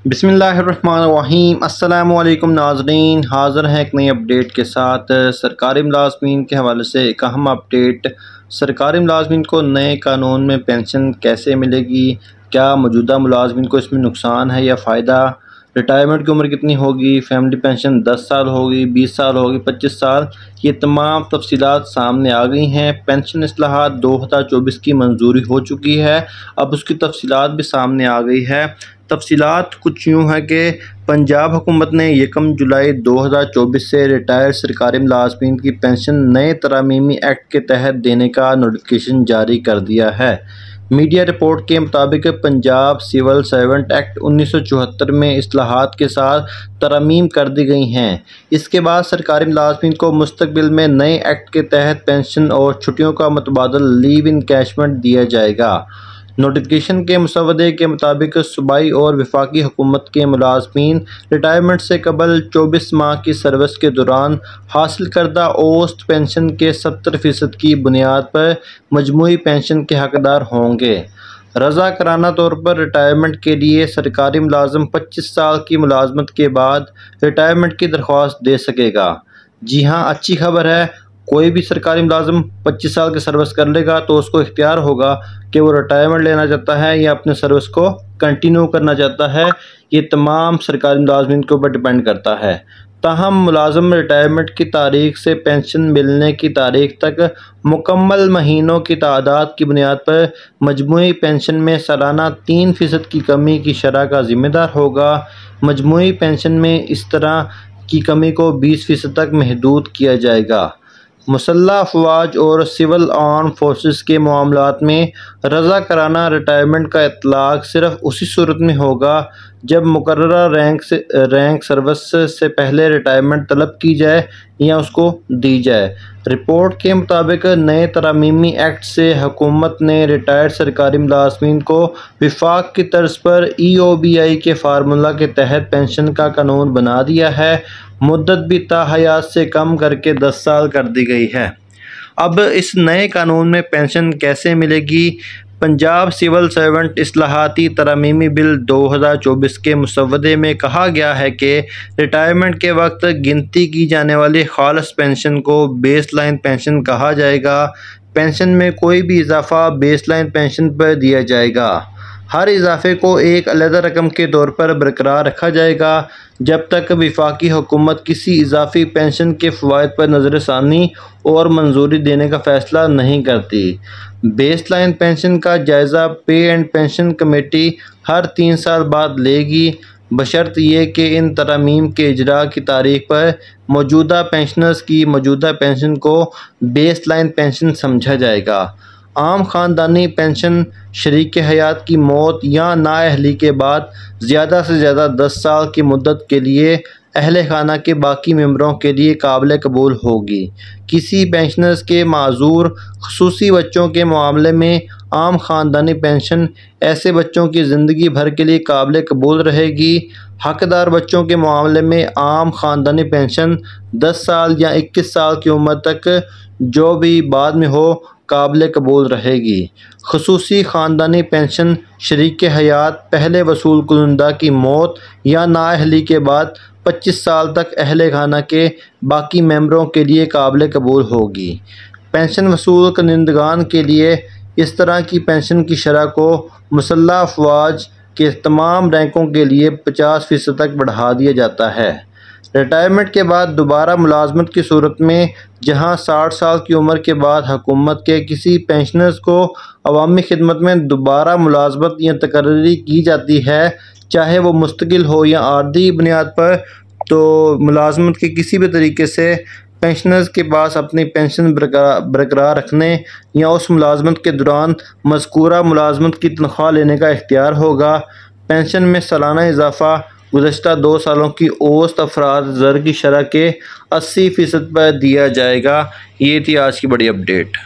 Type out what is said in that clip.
بسم اللہ الرحمن الرحیم۔ السلام علیکم ناظرین، حاضر ہیں ایک نئی اپڈیٹ کے ساتھ۔ سرکاری ملازمین کے حوالے سے ایک اہم اپڈیٹ۔ سرکاری ملازمین کو نئے قانون میں پینشن کیسے ملے گی؟ کیا موجودہ ملازمین کو اس میں نقصان ہے یا فائدہ؟ ریٹائرمنٹ کی عمر کتنی ہوگی؟ فیملی پینشن 10 سال ہوگی، 20 سال ہوگی، 25 سال؟ یہ تمام تفصیلات سامنے آ گئی ہیں۔ پینشن اصلاحات 2024 کی منظوری ہو چکی ہے، اب اس کی تفصیلات بھی سامنے آ گئی ہے۔ تفصیلات کچھ یوں ہیں کہ پنجاب حکومت نے 1 جولائی 2024 سے ریٹائرڈ سرکاری ملازمین کی پینشن نئے ترمیمی ایکٹ کے تحت دینے کا نوٹیفیکیشن جاری کر دیا ہے۔ میڈیا رپورٹ کے مطابق پنجاب سول سروینٹ ایکٹ 1974 میں اصلاحات کے ساتھ ترمیم کر دی گئی ہیں۔ اس کے بعد سرکاری ملازمین کو مستقبل میں نئے ایکٹ کے تحت پینشن اور چھٹیوں کا متبادل لیو انکیشمنٹ دیا جائے گا۔ نوٹیفیکیشن کے مسودے کے مطابق صوبائی اور وفاقی حکومت کے ملازمین ریٹائرمنٹ سے قبل 24 ماہ کی سروس کے دوران حاصل کردہ اوسط پینشن کے 70% کی بنیاد پر مجموعی پینشن کے حقدار ہوں گے۔ رضاکارانہ طور پر ریٹائرمنٹ کے لیے سرکاری ملازم 25 سال کی ملازمت کے بعد ریٹائرمنٹ کی درخواست دے سکے گا۔ جی ہاں، اچھی خبر ہے۔ کوئی بھی سرکاری ملازم 25 سال کی سروس کر لے گا تو اس کو اختیار ہوگا کہ وہ ریٹائرمنٹ لینا چاہتا ہے یا اپنے سروس کو کنٹینیو کرنا چاہتا ہے۔ یہ تمام سرکاری ملازمین کے اوپر ڈیپینڈ کرتا ہے۔ تاہم ملازم ریٹائرمنٹ کی تاریخ سے پینشن ملنے کی تاریخ تک مکمل مہینوں کی تعداد کی بنیاد پر مجموعی پینشن میں سالانہ 3% کی کمی کی شرح کا ذمہ دار ہوگا۔ مجموعی پینشن میں اس طرح کی کمی کو 20% تک محدود کیا جائے گا۔ مسلح افواج اور سول آرم فورسز کے معاملات میں رضاکارانہ ریٹائرمنٹ کا اطلاق صرف اسی صورت میں ہوگا جب مقررہ رینک سروس سے پہلے ریٹائرمنٹ طلب کی جائے یا اس کو دی جائے۔ رپورٹ کے مطابق نئے ترمیمی ایکٹ سے حکومت نے ریٹائرڈ سرکاری ملازمین کو وفاق کی طرز پر EOBI کے فارمولہ کے تحت پینشن کا قانون بنا دیا ہے۔ مدت بھی تا حیات سے کم کر کے 10 سال کر دی گئی ہے۔ اب اس نئے قانون میں پینشن کیسے ملے گی؟ پنجاب سول سروینٹ اصلاحاتی ترمیمی بل 2024 کے مسودے میں کہا گیا ہے کہ ریٹائرمنٹ کے وقت گنتی کی جانے والی خالص پینشن کو بیس لائن پینشن کہا جائے گا۔ پینشن میں کوئی بھی اضافہ بیس لائن پینشن پر دیا جائے گا۔ ہر اضافے کو ایک علیحدہ رقم کے طور پر برقرار رکھا جائے گا جب تک وفاقی حکومت کسی اضافی پینشن کے فوائد پر نظر ثانی اور منظوری دینے کا فیصلہ نہیں کرتی۔ بیس لائن پینشن کا جائزہ پے اینڈ پینشن کمیٹی ہر 3 سال بعد لے گی، بشرط یہ کہ ان ترامیم کے اجراء کی تاریخ پر موجودہ پینشنرز کی موجودہ پینشن کو بیس لائن پینشن سمجھا جائے گا۔ عام خاندانی پینشن شریک حیات کی موت یا نااہلی کے بعد زیادہ سے زیادہ 10 سال کی مدت کے لیے اہل خانہ کے باقی ممبروں کے لیے قابل قبول ہوگی۔ کسی پینشنرز کے معذور خصوصی بچوں کے معاملے میں عام خاندانی پینشن ایسے بچوں کی زندگی بھر کے لیے قابل قبول رہے گی۔ حقدار بچوں کے معاملے میں عام خاندانی پینشن 10 سال یا 21 سال کی عمر تک جو بھی بعد میں ہو قابل قبول رہے گی۔ خصوصی خاندانی پینشن شریک حیات پہلے وصول کنندہ کی موت یا نااہلی کے بعد 25 سال تک اہل خانہ کے باقی ممبروں کے لیے قابل قبول ہوگی۔ پینشن وصول کنندگان کے لیے اس طرح کی پینشن کی شرح کو مسلح افواج کے تمام رینکوں کے لیے 50% تک بڑھا دیا جاتا ہے۔ ریٹائرمنٹ کے بعد دوبارہ ملازمت کی صورت میں جہاں 60 سال کی عمر کے بعد حکومت کے کسی پینشنرز کو عوامی خدمت میں دوبارہ ملازمت یا تقرری کی جاتی ہے، چاہے وہ مستقل ہو یا عارضی بنیاد پر، تو ملازمت کے کسی بھی طریقے سے پینشنرز کے پاس اپنی پینشن برقرار رکھنے یا اس ملازمت کے دوران مذکورہ ملازمت کی تنخواہ لینے کا اختیار ہوگا۔ پینشن میں سالانہ اضافہ گزشتہ 2 سالوں کی اوسط افراط زر کی شرح کے 80% پر دیا جائے گا۔ یہ تھی آج کی بڑی اپڈیٹ۔